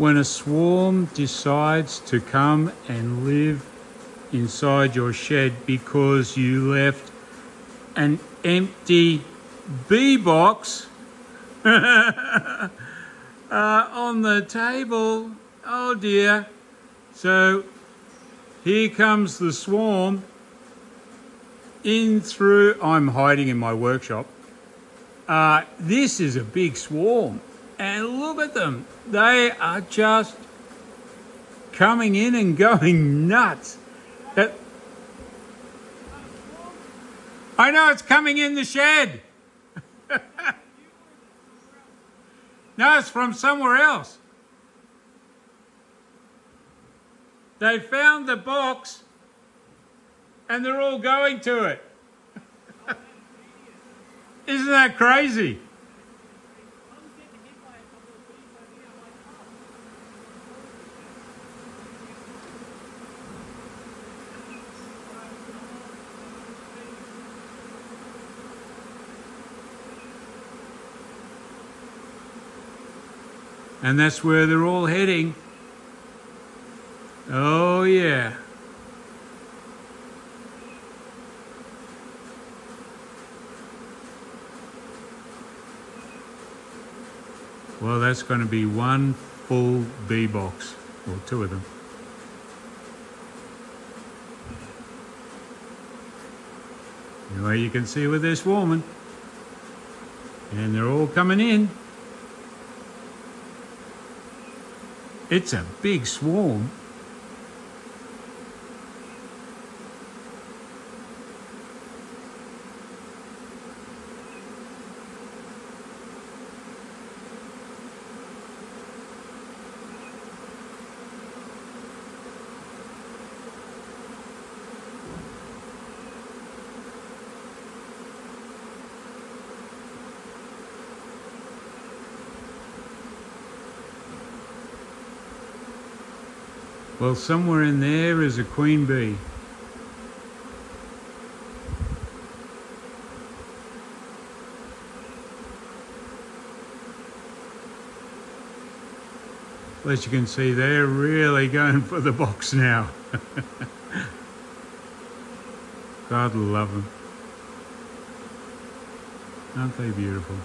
when a swarm decides to come and live inside your shed because you left an empty bee box on the table. Oh dear. So here comes the swarm in through. I'm hiding in my workshop. This is a big swarm, and look at them. They are just coming in and going nuts. I know it's coming in the shed. No, it's from somewhere else. They found the box and they're all going to it. Isn't that crazy? And that's where they're all heading. Oh yeah. Well, that's going to be one full bee box, or two of them. Anyway, you can see where they're swarming. And they're all coming in. It's a big swarm. Well, somewhere in there is a queen bee. Well, as you can see, they're really going for the box now. God love them. Aren't they beautiful?